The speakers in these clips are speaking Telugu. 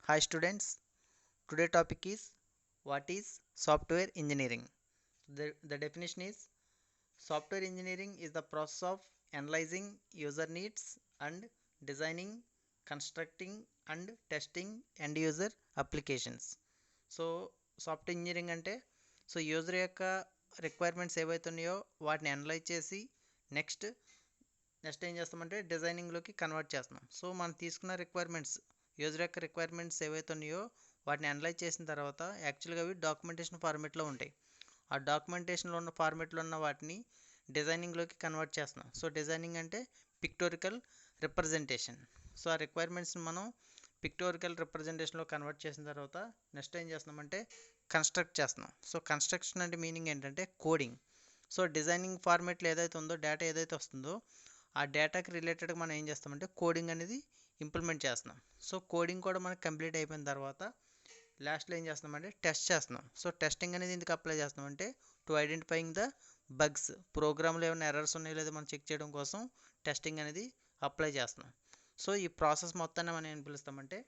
Hi students, today topic is what is software engineering. The definition is software engineering is the process of analyzing user needs and designing, constructing and testing end user applications. So software engineering అంటే యూజర్ యొక్క రిక్వైర్మెంట్స్ ఏవైతే ఉన్నాయో వాటిని అనలైజ్ చేసి నెక్స్ట్ నెక్స్ట్ ఏం చేస్తామంటే డిజైనింగ్లోకి కన్వర్ట్ చేస్తున్నాం. సో మనం తీసుకున్న రిక్వైర్మెంట్స్ యూజర్ యొక్క రిక్వైర్మెంట్స్ ఏవైతే ఉన్నాయో వాటిని అనలైజ్ చేసిన తర్వాత యాక్చువల్గా అవి డాక్యుమెంటేషన్ ఫార్మేట్లో ఉంటాయి. ఆ డాక్యుమెంటేషన్లో ఉన్న ఫార్మేట్లో ఉన్న వాటిని డిజైనింగ్లోకి కన్వర్ట్ చేస్తున్నాం. సో డిజైనింగ్ అంటే పిక్టోరికల్ రిప్రజెంటేషన్. సో ఆ రిక్వైర్మెంట్స్ని మనం పిక్టోరికల్ రిప్రజెంటేషన్లో కన్వర్ట్ చేసిన తర్వాత నెక్స్ట్ ఏం చేస్తున్నామంటే కన్స్ట్రక్ట్ చేస్తున్నాం. సో కన్స్ట్రక్షన్ అంటే మీనింగ్ ఏంటంటే కోడింగ్. సో డిజైనింగ్ ఫార్మేట్లో ఏదైతే ఉందో డేటా ఏదైతే వస్తుందో ఆ డేటాకి రిలేటెడ్గా మనం ఏం చేస్తామంటే కోడింగ్ అనేది ఇంప్లిమెంట్ చేస్తున్నాం. సో కోడింగ్ కూడా మనకి కంప్లీట్ అయిపోయిన తర్వాత లాస్ట్లో ఏం చేస్తున్నామంటే టెస్ట్ చేస్తున్నాం. సో టెస్టింగ్ అనేది ఎందుకు అప్లై చేస్తున్నామంటే టు ఐడెంటిఫైయింగ్ ద బగ్స్, ప్రోగ్రామ్లో ఏమైనా ఎర్రర్స్ ఉన్నాయో లేదో మనం చెక్ చేయడం కోసం టెస్టింగ్ అనేది అప్లై చేస్తున్నాం. సో ఈ ప్రాసెస్ మొత్తాన్ని మనం ఏం పిలుస్తామంటే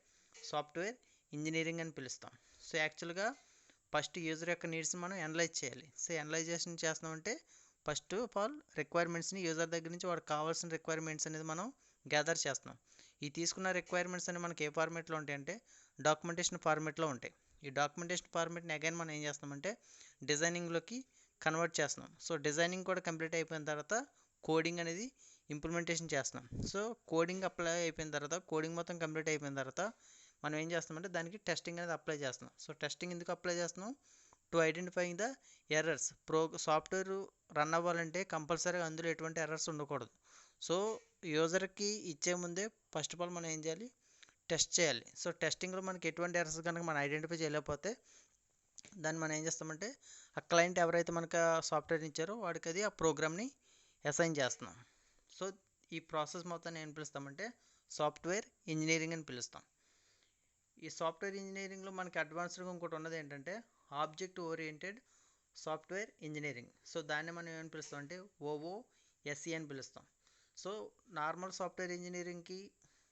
సాఫ్ట్వేర్ ఇంజనీరింగ్ అని పిలుస్తాం. సో యాక్చువల్గా ఫస్ట్ యూజర్ యొక్క నీడ్స్ని మనం అనలైజ్ చేయాలి. సో అనలైజేషన్ చేస్తున్నామంటే ఫస్ట్ ఆఫ్ ఆల్ రిక్వైర్మెంట్స్ని యూజర్ దగ్గర నుంచి వాడికి కావాల్సిన రిక్వైర్మెంట్స్ అనేది మనం గ్యాదర్ చేస్తున్నాం. ఈ తీసుకున్న రిక్వైర్మెంట్స్ అనేవి మనకి ఏ ఫార్మేట్లో ఉంటాయంటే డాక్యుమెంటేషన్ ఫార్మేట్లో ఉంటాయి. ఈ డాక్యుమెంటేషన్ ఫార్మేట్ని అగైన్ మనం ఏం చేస్తామంటే డిజైనింగ్లోకి కన్వర్ట్ చేస్తున్నాం. సో డిజైనింగ్ కూడా కంప్లీట్ అయిపోయిన తర్వాత కోడింగ్ అనేది ఇంప్లిమెంటేషన్ చేస్తున్నాం. సో కోడింగ్ అప్లై అయిపోయిన తర్వాత కోడింగ్ మొత్తం కంప్లీట్ అయిపోయిన తర్వాత మనం ఏం చేస్తామంటే దానికి టెస్టింగ్ అనేది అప్లై చేస్తున్నాం. సో టెస్టింగ్ ఎందుకు అప్లై చేస్తున్నాం to identifying the errors. Software run అవ్వాలంటే కంపల్సరీగా అందులో ఎటువంటి ఎర్రర్స్ ఉండకూడదు. సో యూజర్కి ఇచ్చే ముందే ఫస్ట్ ఆఫ్ ఆల్ మనం ఏం చేయాలి, టెస్ట్ చేయాలి. సో టెస్టింగ్లో మనకి ఎటువంటి ఎర్రర్స్ కనుక మనం ఐడెంటిఫై చేయలేకపోతే దాన్ని మనం ఏం చేస్తామంటే ఆ క్లయింట్ ఎవరైతే మనకు సాఫ్ట్వేర్ ఇచ్చారో వాడికి అది ఆ ప్రోగ్రామ్ని అసైన్ చేస్తున్నాం. సో ఈ ప్రాసెస్ మొత్తాన్ని ఏం పిలుస్తామంటే సాఫ్ట్వేర్ ఇంజనీరింగ్ అని పిలుస్తాం. ఈ సాఫ్ట్వేర్ ఇంజనీరింగ్లో మనకి అడ్వాన్స్డ్గా ఇంకోటి ఉన్నది ఏంటంటే object oriented software engineering. So దాన్ని మనం ఏమని పిలుస్తాం అంటే OOSE అని పిలుస్తాం. సో నార్మల్ సాఫ్ట్వేర్ ఇంజనీరింగ్కి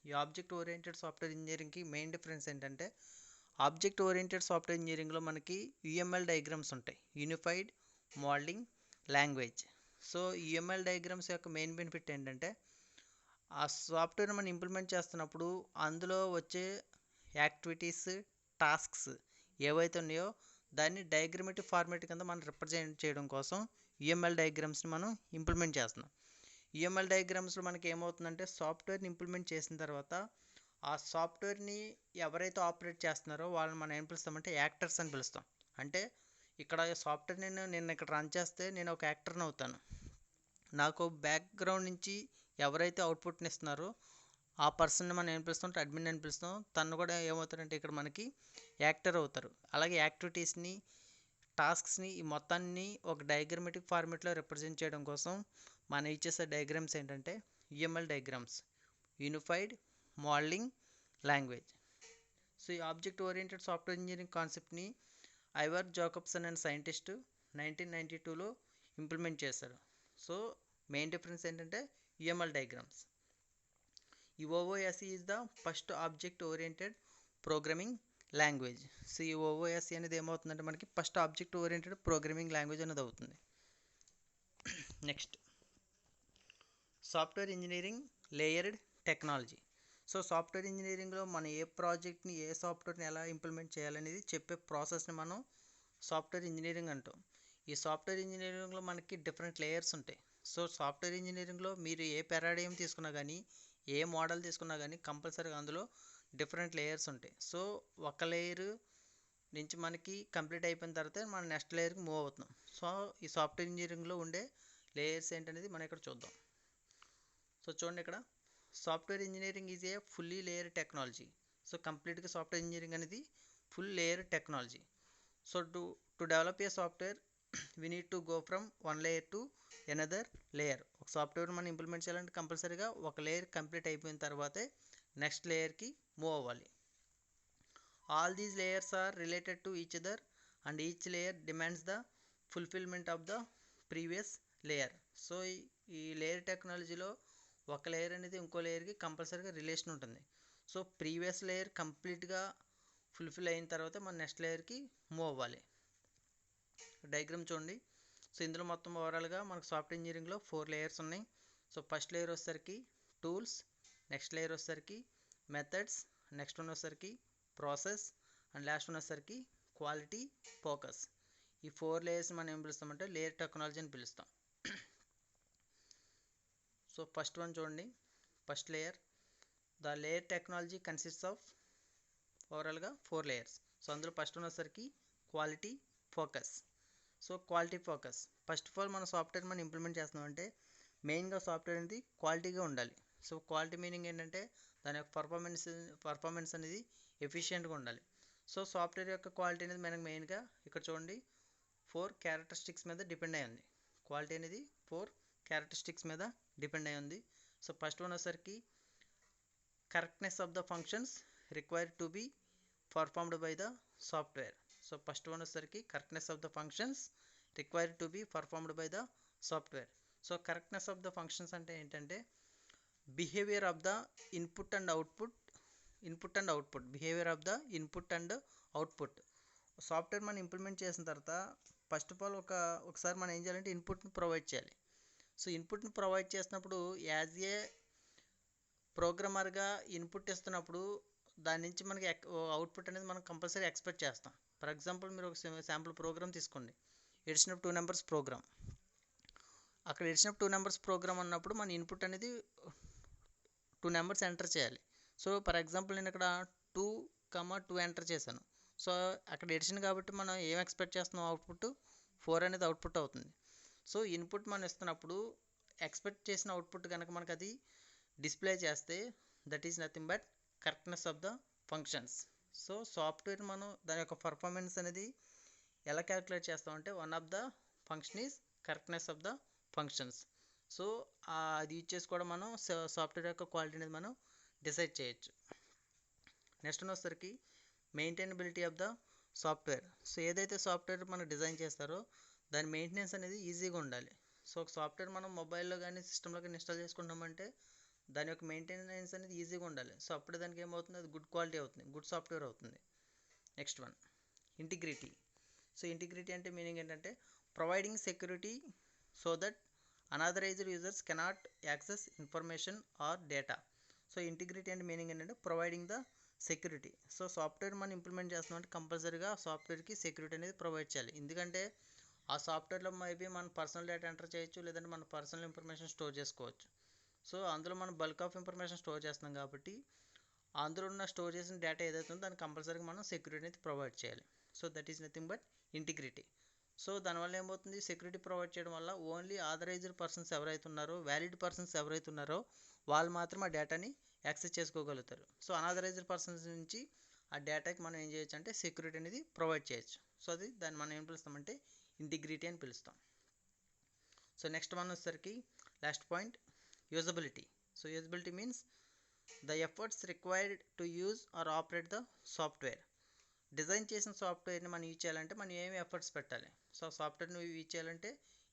ఈ ఆబ్జెక్ట్ ఓరియంటెడ్ సాఫ్ట్వేర్ ఇంజనీరింగ్కి మెయిన్ డిఫరెన్స్ ఏంటంటే ఆబ్జెక్ట్ ఓరియంటెడ్ సాఫ్ట్వేర్ ఇంజనీరింగ్లో మనకి UML డయాగ్రామ్స్ ఉంటాయి, unified modelling language. So UML diagrams యొక్క మెయిన్ బెనిఫిట్ ఏంటంటే ఆ సాఫ్ట్వేర్ మనం ఇంప్లిమెంట్ చేస్తున్నప్పుడు అందులో వచ్చే యాక్టివిటీస్, టాస్క్స్ ఏవైతే ఉన్నాయో దాన్ని డయాగ్రమెటిక్ ఫార్మేట్ కింద మనం రిప్రజెంట్ చేయడం కోసం UML డయాగ్రామ్స్ని మనం ఇంప్లిమెంట్ చేస్తున్నాం. UML డయాగ్రామ్స్లో మనకి ఏమవుతుందంటే సాఫ్ట్వేర్ని ఇంప్లిమెంట్ చేసిన తర్వాత ఆ సాఫ్ట్వేర్ని ఎవరైతే ఆపరేట్ చేస్తున్నారో వాళ్ళని మనం ఏం పిలుస్తామంటే యాక్టర్స్ అని పిలుస్తాం. అంటే ఇక్కడ సాఫ్ట్వేర్ నేను ఇక్కడ రన్ చేస్తే నేను ఒక యాక్టర్ని అవుతాను. నాకు బ్యాక్గ్రౌండ్ నుంచి ఎవరైతే అవుట్పుట్ని ఇస్తున్నారో ఆ పర్సన్ని మనం ఏం పిలుస్తాం, అడ్మిన్ అని పిలుస్తాం. తను కూడా ఏమవుతారంటే ఇక్కడ మనకి యాక్టర్ అవుతారు. అలాగే యాక్టివిటీస్ని, టాస్క్స్ని ఈ మొత్తాన్ని ఒక డయాగ్రమెటిక్ ఫార్మేట్లో రిప్రజెంట్ చేయడం కోసం మనం ఇచ్చేసే డయాగ్రామ్స్ ఏంటంటే UML diagrams, unified modelling language. So ఈ ఆబ్జెక్ట్ ఓరియంటెడ్ సాఫ్ట్వేర్ ఇంజనీరింగ్ కాన్సెప్ట్ని ఐవర్ జాకబ్సన్ అండ్ సైంటిస్ట్ 1992లో ఇంప్లిమెంట్ చేశారు. సో మెయిన్ డిఫరెన్స్ ఏంటంటే UML డయాగ్రామ్స్. ఈ OOSE is the first object oriented programming language. So ఈ OOSE అనేది ఏమవుతుందంటే మనకి first object oriented programming language అనేది అవుతుంది. Next software engineering layered technology. So software ఇంజనీరింగ్లో మనం ఏ ప్రాజెక్ట్ని, ఏ సాఫ్ట్వేర్ని ఎలా ఇంప్లిమెంట్ చేయాలనేది చెప్పే ప్రాసెస్ని మనం సాఫ్ట్వేర్ ఇంజనీరింగ్ అంటాం. ఈ సాఫ్ట్వేర్ ఇంజనీరింగ్లో మనకి డిఫరెంట్ లేయర్స్ ఉంటాయి. సో సాఫ్ట్వేర్ ఇంజనీరింగ్లో మీరు ఏ పారాడైమ్ తీసుకున్నా కానీ, ఏ మోడల్ తీసుకున్నా కానీ కంపల్సరీగా అందులో డిఫరెంట్ లేయర్స్ ఉంటాయి. సో ఒక లేయర్ నుంచి మనకి కంప్లీట్ అయిపోయిన తర్వాత మనం నెక్స్ట్ లేయర్కి మూవ్ అవుతున్నాం. సో ఈ సాఫ్ట్వేర్ ఇంజనీరింగ్లో ఉండే లేయర్స్ ఏంటనేది మనం ఇక్కడ చూద్దాం. సో చూడండి, ఇక్కడ software engineering is a fully layer technology. So కంప్లీట్గా సాఫ్ట్వేర్ ఇంజనీరింగ్ అనేది full layer technology. So to develop a software we need to go from one layer to another layer. ఒక సాఫ్ట్వేర్ మనం ఇంప్లిమెంట్ చేయాలంటే కంపల్సరీగా ఒక లేయర్ కంప్లీట్ అయిపోయిన తర్వాతే నెక్స్ట్ లేయర్కి మూవ్ అవ్వాలి. All these layers are related to each other and each layer demands the fulfilment of the previous layer. So ఈ లేయర్ టెక్నాలజీలో ఒక లేయర్ అనేది ఇంకో లేయర్కి కంపల్సరీగా రిలేషన్ ఉంటుంది. సో ప్రీవియస్ లేయర్ కంప్లీట్గా ఫుల్ఫిల్ అయిన తర్వాత మనం నెక్స్ట్ లేయర్కి మూవ్ అవ్వాలి. డయాగ్రామ్ చూడండి. సో ఇందులో మొత్తం ఓవరాల్గా మనకు సాఫ్ట్వేర్ ఇంజనీరింగ్లో 4 లేయర్స్ ఉన్నాయి. సో ఫస్ట్ లేయర్ వచ్చేసరికి టూల్స్, నెక్స్ట్ లేయర్ వచ్చేసరికి మెథడ్స్, నెక్స్ట్ వన్ వచ్చేసరికి ప్రాసెస్, అండ్ లాస్ట్ వన్ వచ్చేసరికి క్వాలిటీ ఫోకస్. ఈ 4 లేయర్స్ మనం ఏం పిలుస్తామంటే లేయర్ టెక్నాలజీ అని పిలుస్తాం. సో ఫస్ట్ వన్ చూడండి, first layer. The layer technology consists of ఓవరాల్గా 4 లేయర్స్. సో అందులో ఫస్ట్ వన్ వచ్చేసరికి quality focus. So quality focus, first of all మన సాఫ్ట్వేర్ మనం ఇంప్లిమెంట్ చేస్తున్నామంటే మెయిన్గా సాఫ్ట్వేర్ అనేది క్వాలిటీగా ఉండాలి. సో క్వాలిటీ మీనింగ్ ఏంటంటే దాని యొక్క పర్ఫార్మెన్స్ అనేది ఎఫిషియెంట్గా ఉండాలి. సో సాఫ్ట్వేర్ యొక్క క్వాలిటీ అనేది మనకు మెయిన్గా ఇక్కడ చూడండి 4 క్యారెక్టరిస్టిక్స్ మీద డిపెండ్ అయి ఉంది. క్వాలిటీ అనేది 4 క్యారెక్టరిస్టిక్స్ మీద డిపెండ్ అయి ఉంది. సో ఫస్ట్ వన్ వచ్చేసరికి correctness of the functions required to be performed by the software. So first one వచ్చేసరికి correctness of the functions required to be performed by the software. So correctness of the functions అంటే ఏంటంటే behaviour of the input and output behaviour of the input and output. Software మనం ఇంప్లిమెంట్ చేసిన తర్వాత ఫస్ట్ ఆఫ్ ఆల్ ఒకసారి మనం ఏం చేయాలంటే ఇన్పుట్ని ప్రొవైడ్ చేయాలి. సో ఇన్పుట్ని ప్రొవైడ్ చేసినప్పుడు యాజ్ ఏ ప్రోగ్రామర్గా ఇన్పుట్ ఇస్తున్నప్పుడు దాని నుంచి మనకి అవుట్పుట్ అనేది మనం కంపల్సరీ ఎక్స్పెక్ట్ చేస్తాం. ఫర్ ఎగ్జాంపుల్ మీరు ఒక శాంపుల్ ప్రోగ్రామ్ తీసుకోండి, ఎడిషన్ ఆఫ్ 2 నెంబర్స్ ప్రోగ్రామ్. అక్కడ ఎడిషన్ ఆఫ్ 2 నెంబర్స్ ప్రోగ్రామ్ అన్నప్పుడు మన ఇన్పుట్ అనేది 2 నెంబర్స్ ఎంటర్ చేయాలి. సో ఫర్ ఎగ్జాంపుల్ నేను ఇక్కడ 2, 2 ఎంటర్ చేశాను. సో అక్కడ ఎడిషన్ కాబట్టి మనం ఏం ఎక్స్పెక్ట్ చేస్తున్నాం, అవుట్పుట్ 4 అనేది అవుట్పుట్ అవుతుంది. సో ఇన్పుట్ మనం ఇస్తున్నప్పుడు ఎక్స్పెక్ట్ చేసిన అవుట్పుట్ కనుక మనకు అది డిస్ప్లే చేస్తే that is nothing but correctness of the functions. So software మనం దాని యొక్క పర్ఫార్మెన్స్ అనేది ఎలా క్యాలిక్యులేట్ చేస్తామంటే one of the function is correctness of the functions. So అది యూజ్ చేసి కూడా మనం సాఫ్ట్వేర్ యొక్క క్వాలిటీ అనేది మనం డిసైడ్ చేయొచ్చు. నెక్స్ట్ వచ్చేసరికి maintainability of the software. So ఏదైతే సాఫ్ట్వేర్ మనం డిజైన్ చేస్తారో దాని మెయింటెనెన్స్ అనేది ఈజీగా ఉండాలి. సో ఒక సాఫ్ట్వేర్ మనం మొబైల్లో కానీ సిస్టంలో కానీ ఇన్స్టాల్ చేసుకుంటామంటే దాని యొక్క మెయింటెనెన్స్ అనేది ఈజీగా ఉండాలి. సో అప్పుడు దానికి ఏమవుతుంది, అది గుడ్ క్వాలిటీ అవుతుంది, గుడ్ సాఫ్ట్వేర్ అవుతుంది. Next one integrity. So integrity అంటే మీనింగ్ ఏంటంటే providing security so that unauthorised users cannot access information are data. So integrity అంటే మీనింగ్ ఏంటంటే providing the security. So software మనం ఇంప్లిమెంట్ చేస్తున్నామంటే కంపల్సరీగా సాఫ్ట్వేర్కి సెక్యూరిటీ అనేది ప్రొవైడ్ చేయాలి. ఎందుకంటే ఆ సాఫ్ట్వేర్లో మేబీ మన పర్సనల్ డేటా ఎంటర్ చేయొచ్చు, లేదంటే మన పర్సనల్ ఇన్ఫర్మేషన్ స్టోర్ చేసుకోవచ్చు. సో అందులో మనం బల్క్ ఆఫ్ ఇన్ఫర్మేషన్ స్టోర్ చేస్తున్నాం కాబట్టి అందులో ఉన్న స్టోర్ చేసిన డేటా ఏదైతే ఉందో దానికి కంపల్సరీగా మనం సెక్యూరిటీ అనేది ప్రొవైడ్ చేయాలి. So that is nothing but integrity. So దానివల్ల ఏమవుతుంది, సెక్యూరిటీ ప్రొవైడ్ చేయడం వల్ల ఓన్లీ ఆథరైజ్డ్ పర్సన్స్ ఎవరైతే ఉన్నారో, వ్యాలిడ్ పర్సన్స్ ఎవరైతే ఉన్నారో వాళ్ళు మాత్రం ఆ డేటాని యాక్సెస్ చేసుకోగలుగుతారు. సో అనాథరైజ్డ్ పర్సన్స్ నుంచి ఆ డేటాకి మనం ఏం చేయొచ్చు అంటే సెక్యూరిటీ అనేది ప్రొవైడ్ చేయొచ్చు. సో అది దాన్ని మనం ఏం పిలుస్తామంటే ఇంటిగ్రిటీ అని పిలుస్తాం. సో నెక్స్ట్ వన్ వచ్చేసరికి last point usability. So usability means the efforts required to use or operate the software. Design చేసిన సాఫ్ట్వేర్ని మనం యూజ్ చేయాలంటే మనం ఏమి ఎఫర్ట్స్ పెట్టాలి. సో సాఫ్ట్వేర్ని యూజ్ చేయాలంటే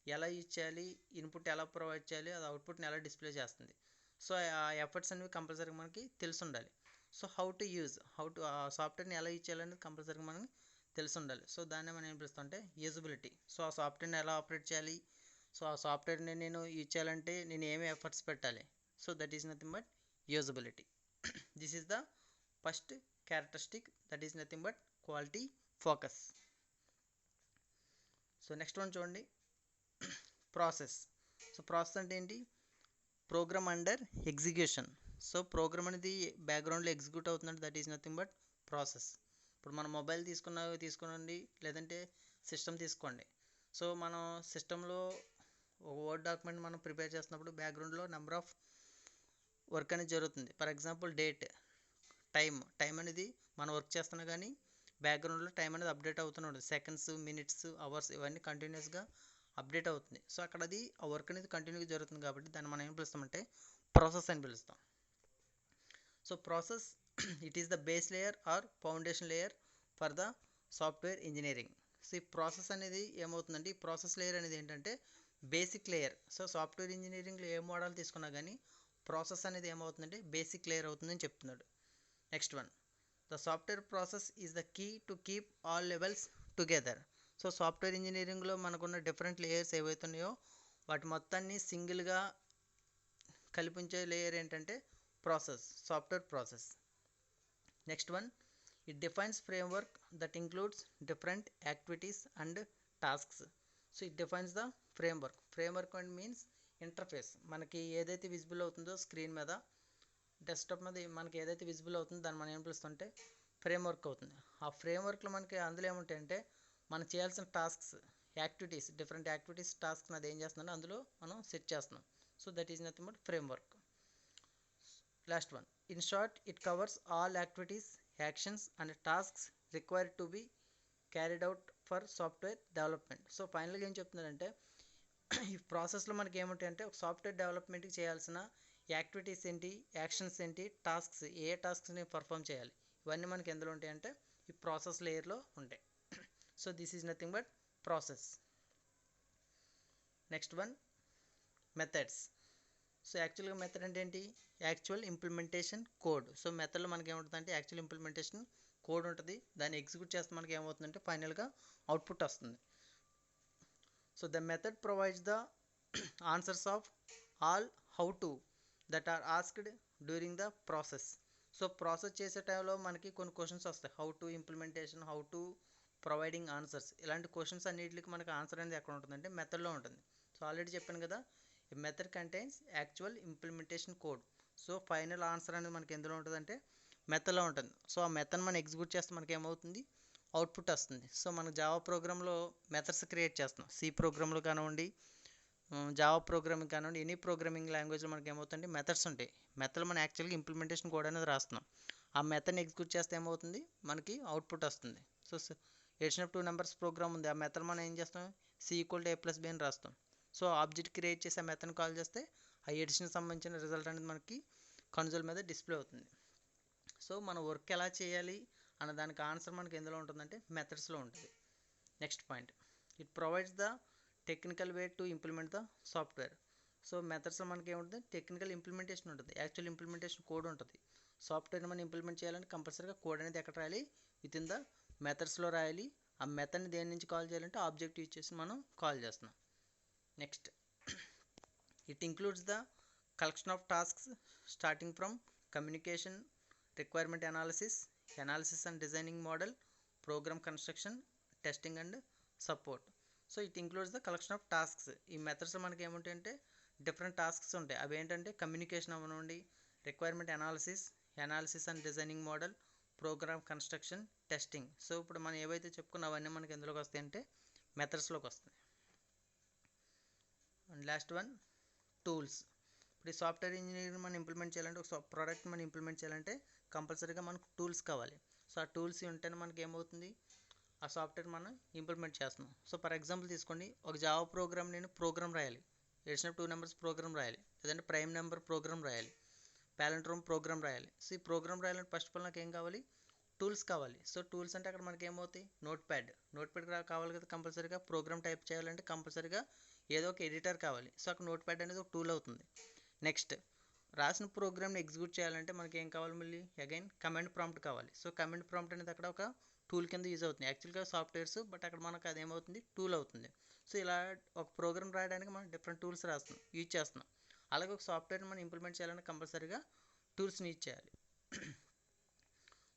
ఎలా యూజ్ చేయాలి, ఇన్పుట్ ఎలా ప్రొవైడ్ చేయాలి, అది అవుట్పుట్ని ఎలా డిస్ప్లే చేస్తుంది. సో ఆ ఎఫర్ట్స్ అనేవి కంపల్సరీగా మనకి తెలిసి ఉండాలి. సో హౌ టు ఆ సాఫ్ట్వేర్ని ఎలా యూజ్ చేయాలనేది కంపల్సరీగా మనకి తెలిసి ఉండాలి. సో దాన్ని మనం ఏం పిలుస్తాం అంటే యూజబిలిటీ. సో ఆ సాఫ్ట్వేర్ని ఎలా ఆపరేట్ చేయాలి, సో ఆ సాఫ్ట్వేర్ని నేను యూజ్ చేయాలంటే నేను ఏమి ఎఫర్ట్స్ పెట్టాలి. So that is nothing but usability. This is the first characteristic, that is nothing but quality focus. So next one చూడండి, ప్రాసెస్. సో ప్రాసెస్ అంటే ఏంటి, program under execution. So program అనేది బ్యాక్గ్రౌండ్లో ఎగ్జిక్యూట్ అవుతుందంటే that is nothing but process. ఇప్పుడు మనం మొబైల్ తీసుకోండి, లేదంటే సిస్టమ్ తీసుకోండి. సో మనం సిస్టంలో ఒక వర్డ్ డాక్యుమెంట్ మనం ప్రిపేర్ చేస్తున్నప్పుడు బ్యాక్గ్రౌండ్లో నెంబర్ ఆఫ్ వర్క్ అనేది జరుగుతుంది. ఫర్ ఎగ్జాంపుల్ డేట్, టైం అనేది మనం వర్క్ చేస్తున్నా కానీ బ్యాక్గ్రౌండ్లో టైం అనేది అప్డేట్ అవుతూనే ఉంటుంది. సెకండ్స్, మినిట్స్, అవర్స్ ఇవన్నీ కంటిన్యూస్గా అప్డేట్ అవుతుంది. సో అక్కడ అది ఆ వర్క్ అనేది కంటిన్యూగా జరుగుతుంది కాబట్టి దాన్ని మనం ఏం పిలుస్తామంటే ప్రాసెస్ అని పిలుస్తాం. So process it is the base layer or foundation layer for the software engineering. So ఈ ప్రాసెస్ అనేది ఏమవుతుందంటే ఈ ప్రాసెస్ లేయర్ అనేది ఏంటంటే బేసిక్ లేయర్. సో సాఫ్ట్వేర్ ఇంజనీరింగ్లో ఏ మోడల్ తీసుకున్నా కానీ ప్రాసెస్ అనేది ఏమవుతుందంటే బేసిక్ లేయర్ అవుతుందని చెప్తున్నాడు. Next one the software process is the key to keep all levels together. So software ఇంజనీరింగ్లో మనకున్న డిఫరెంట్ లేయర్స్ ఏవైతున్నాయో వాటి మొత్తాన్ని సింగిల్గా కల్పించే లేయర్ ఏంటంటే process, software process. Next one, it defines framework that includes different activities and tasks. So it defines the framework. Framework and means interface. మనకి ఏదైతే విజిబుల్ అవుతుందో స్క్రీన్ మీద, డెస్క్టాప్ మీద మనకి ఏదైతే విజిబుల్ అవుతుందో దాన్ని మనం ఏం పిలుస్తుంటే ఫ్రేమ్వర్క్ అవుతుంది. ఆ ఫ్రేమ్వర్క్లో మనకి అందులో ఏముంటాయంటే మనం చేయాల్సిన tasks, activities, different activities, task అది ఏం చేస్తుందంటే అందులో మనం సెట్ చేస్తున్నాం. So that is nothing but framework. Last one, in short it covers all activities, actions and tasks required to be carried out for software development. So ఫైనల్గా ఏం చెప్తున్నారంటే ఈ ప్రాసెస్లో మనకి ఏముంటాయంటే ఒక సాఫ్ట్వేర్ డెవలప్మెంట్కి చేయాల్సిన యాక్టివిటీస్ ఏంటి, యాక్షన్స్ ఏంటి, టాస్క్స్, ఏ టాస్క్స్ని పర్ఫామ్ చేయాలి, ఇవన్నీ మనకి ఎందులో ఉంటాయంటే ఈ ప్రాసెస్ లేయర్లో ఉంటాయి. So this is nothing but process. Next one, methods. So యాక్చువల్గా మెథడ్ అంటే ఏంటి, యాక్చువల్ ఇంప్లిమెంటేషన్ కోడ్. సో మెథడ్లో మనకి ఏముంటుందంటే యాక్చువల్ ఇంప్లిమెంటేషన్ కోడ్ ఉంటుంది. దాన్ని ఎగ్జిక్యూట్ చేస్తే మనకి ఏమవుతుందంటే ఫైనల్గా అవుట్పుట్ వస్తుంది. So the method provides the answers of all how to that are asked during the process. So process చేసే టైంలో మనకి కొన్ని క్వశ్చన్స్ వస్తాయి, how to implementation, how to providing answers. ఇలాంటి క్వశ్చన్స్ అన్నిటికి మనకి ఆన్సర్ అనేది ఎక్కడ ఉంటుందంటే మెథడ్లో ఉంటుంది. సో ఆల్రెడీ చెప్పాను కదా, ఈ method contains actual implementation code. So final answer అనేది మనకి ఎందులో ఉంటుందంటే మెథడ్లో ఉంటుంది. సో ఆ మెథడ్ మనం ఎగ్జిక్యూట్ చేస్తే మనకి ఏమవుతుంది, అవుట్పుట్ వస్తుంది. సో మనం జావా ప్రోగ్రాంలో మెథడ్స్ క్రియేట్ చేస్తున్నాం. సి ప్రోగ్రాంలో కానివ్వండి, జావా ప్రోగ్రామింగ్ కానివ్వండి, ఎనీ ప్రోగ్రామింగ్ లాంగ్వేజ్లో మనకి ఏమవుతుంది, మెథడ్స్ ఉంటాయి. మెథడ్ మనం యాక్చువల్గా ఇంప్లిమెంటేషన్ కోడ్ అనేది రాస్తున్నాం. ఆ మెథడ్ని ఎగ్జిక్యూట్ చేస్తే ఏమవుతుంది, మనకి అవుట్పుట్ వస్తుంది. So addition of 2 numbers program ఉంది, ఆ మెథడ్ మనం ఏం చేస్తాం, C equal to A plus B అని రాస్తాం. సో ఆబ్జెక్ట్ క్రియేట్ చేసి ఆ మెథడ్ని కాల్ చేస్తే ఆ ఎడిషన్ సంబంధించిన రిజల్ట్ అనేది మనకి కన్సోల్ మీద డిస్ప్లే అవుతుంది. సో మన వర్క్ ఎలా చేయాలి అన్న దానికి ఆన్సర్ మనకి ఎందులో ఉంటుందంటే మెథడ్స్లో ఉంటుంది. Next point, it provides the technical way to implement the software. So మెథడ్స్లో మనకి ఏముంటుంది, టెక్నికల్ ఇంప్లిమెంటేషన్ ఉంటుంది, యాక్చువల్ ఇంప్లిమెంటేషన్ కోడ్ ఉంటుంది. సాఫ్ట్వేర్ని మనం ఇంప్లిమెంట్ చేయాలంటే కంపల్సరీగా కోడ్ అనేది ఎక్కడ రాయాలి, విత్ ఇన్ ద మెథడ్స్లో రాయాలి. ఆ మెథడ్ని దేని నుంచి కాల్ చేయాలంటే ఆబ్జెక్ట్ యూజ్ చేసి మనం కాల్ చేస్తున్నాం. Next, it includes the collection of tasks starting from communication, requirement analysis, analysis and designing model, program construction, testing and support. So it includes the collection of tasks. ఈ మెథడ్స్లో మనకి ఏముంటాయంటే డిఫరెంట్ టాస్క్స్ ఉంటాయి. అవి ఏంటంటే కమ్యూనికేషన్ అవ్వనివ్వండి, requirement analysis, analysis and designing model, program construction, testing. So ఇప్పుడు మనం ఏవైతే చెప్పుకున్నా అవన్నీ మనకి ఎందులోకి వస్తాయి అంటే మెథడ్స్లోకి వస్తాయి. And last one, tools. ఇప్పుడు ఈ సాఫ్ట్వేర్ ఇంజనీరింగ్ మనం ఇంప్లిమెంట్ చేయాలంటే ఒక ప్రోడక్ట్ మనం ఇంప్లిమెంట్ చేయాలంటే కంపల్సరీగా మనకు టూల్స్ కావాలి. సో ఆ టూల్స్ ఉంటేనే మనకి ఏమవుతుంది, ఆ సాఫ్ట్వేర్ మనం ఇంప్లిమెంట్ చేస్తున్నాం. సో ఫర్ ఎగ్జాంపుల్ తీసుకోండి, ఒక జావా ప్రోగ్రామ్ నేను ప్రోగ్రామ్ రాయాలి, ఎడిషన్ ఆఫ్ 2 నెంబర్స్ ప్రోగ్రామ్ రాయాలి, లేదంటే ప్రైమ్ నెంబర్ ప్రోగ్రామ్ రాయాలి, ప్యాలెండ్రోమ్ ప్రోగ్రామ్ రాయాలి. సో ఈ ప్రోగ్రామ్ రాయాలంటే ఫస్ట్ ఆఫ్ ఆల్ నాకు ఏం కావాలి, టూల్స్ కావాలి. సో టూల్స్ అంటే అక్కడ మనకి ఏమవుతాయి, నోట్ ప్యాడ్ కావాలి కదా కంపల్సరీగా. ప్రోగ్రామ్ టైప్ చేయాలంటే కంపల్సరీగా ఏదో ఒక ఎడిటర్ కావాలి. సో అక్కడ నోట్ ప్యాడ్ అనేది ఒక టూల్ అవుతుంది. నెక్స్ట్, రాసిన ప్రోగ్రామ్ని ఎగ్జిక్యూట్ చేయాలంటే మనకి ఏం కావాలి, మళ్ళీ అగైన్ కమాండ్ ప్రాంప్ట్ కావాలి. సో కమాండ్ ప్రాంప్ట్ అనేది అక్కడ ఒక టూల్ కింద యూజ్ అవుతుంది. యాక్చువల్గా సాఫ్ట్వేర్స్, బట్ అక్కడ మనకు అదేమవుతుంది, టూల్ అవుతుంది. సో ఇలా ఒక ప్రోగ్రామ్ రాయడానికి మనం డిఫరెంట్ టూల్స్ యూజ్ చేస్తున్నాం. అలాగే ఒక సాఫ్ట్వేర్ని మనం ఇంప్లిమెంట్ చేయాలంటే కంపల్సరీగా టూల్స్ని యూజ్ చేయాలి.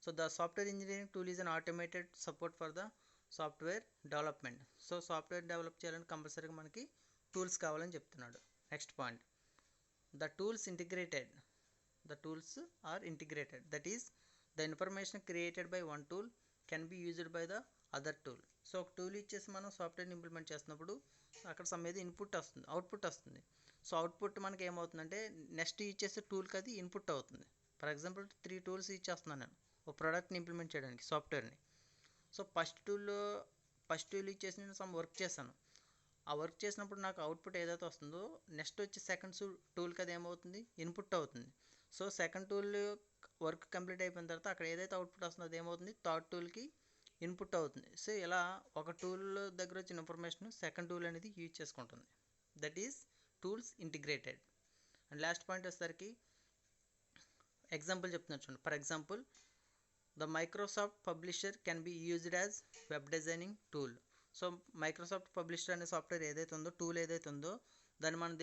So the software engineering tool is an automated support for the software development. So software develop చేయాలంటే కంపల్సరీగా మనకి టూల్స్ కావాలని చెప్తున్నాడు. Next point, the tools are integrated, that is the information created by one tool can be used by the other tool. So ఒక టూల్ ఇచ్చేసి మనం సాఫ్ట్వేర్ని ఇంప్లిమెంట్ చేస్తున్నప్పుడు అక్కడ సమ్ ఏది ఇన్పుట్ వస్తుంది, అవుట్పుట్ వస్తుంది. సో అవుట్పుట్ మనకి ఏమవుతుందంటే నెక్స్ట్ ఇచ్చేసే టూల్కి అది ఇన్పుట్ అవుతుంది. ఫర్ ఎగ్జాంపుల్ 3 టూల్స్ ఇచ్చేస్తున్నాను నేను ఒక ప్రోడక్ట్ని ఇంప్లిమెంట్ చేయడానికి సాఫ్ట్వేర్ని. సో ఫస్ట్ టూల్ ఇచ్చేసి నేను సమ్ వర్క్ చేశాను. ఆ వర్క్ చేసినప్పుడు నాకు అవుట్పుట్ ఏదైతే వస్తుందో నెక్స్ట్ వచ్చి సెకండ్ టూల్కి అది ఏమవుతుంది, ఇన్పుట్ అవుతుంది. So second tool work complete అయిపోయిన తర్వాత అక్కడ ఏదైతే అవుట్పుట్ వస్తుందో అది ఏమవుతుంది, థర్డ్ టూల్కి ఇన్పుట్ అవుతుంది. సో ఇలా ఒక టూల్ దగ్గర వచ్చిన ఇన్ఫర్మేషన్ సెకండ్ టూల్ అనేది యూజ్ చేసుకుంటుంది. That is tools integrated. And last point వచ్చేసరికి ఎగ్జాంపుల్ చెప్తున్నాను చూడండి. For example The Microsoft Publisher can be used as web designing tool. So Microsoft publisher అనే సాఫ్ట్వేర్ ఏదైతే ఉందో, టూల్ ఏదైతే ఉందో, దాన్ని మనం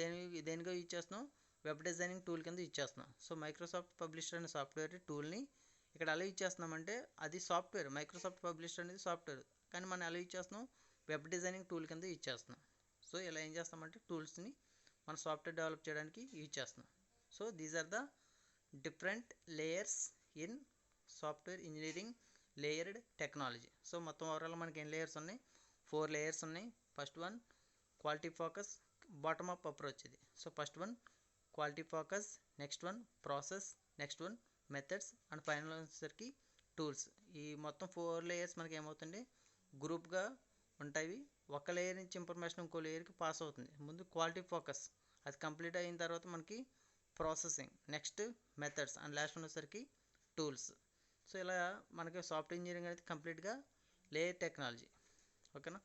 దేనిగా యూజ్ చేస్తున్నాం, వెబ్ డిజైనింగ్ టూల్ కింద యూజ్ చేస్తున్నాం. సో మైక్రోసాఫ్ట్ పబ్లిషర్ అనే సాఫ్ట్వేర్ టూల్ని ఇక్కడ ఎలా యూజ్ చేస్తున్నామంటే, అది సాఫ్ట్వేర్, మైక్రోసాఫ్ట్ పబ్లిషర్ అనేది సాఫ్ట్వేర్, కానీ మనం ఎలా యూజ్ చేస్తున్నాం, వెబ్ డిజైనింగ్ టూల్ కింద యూజ్ చేస్తున్నాం. సో ఇలా ఏం చేస్తామంటే టూల్స్ని మన సాఫ్ట్వేర్ డెవలప్ చేయడానికి యూజ్ చేస్తున్నాం. So these are the different layers in software engineering layered technology. So మొత్తం ఓవరాల్ మనకి ఎన్ని లేయర్స్ ఉన్నాయి, 4 లేయర్స్ ఉన్నాయి. First one quality focus, bottom up approach ఇది. So first one quality focus, next one process, next one methods, and final వచ్చేసరికి టూల్స్. ఈ మొత్తం 4 లేయర్స్ మనకి ఏమవుతుంది, గ్రూప్గా ఉంటాయి. ఒక లేయర్ నుంచి ఇన్ఫర్మేషన్ ఇంకో లేయర్కి పాస్ అవుతుంది. ముందు క్వాలిటీ ఫోకస్ అది కంప్లీట్ అయిన తర్వాత మనకి processing, next methods, and last one వచ్చేసరికి టూల్స్. సో ఇలా మనకి సాఫ్ట్వేర్ ఇంజనీరింగ్ అనేది కంప్లీట్గా లేయర్ టెక్నాలజీ. ఓకేనా.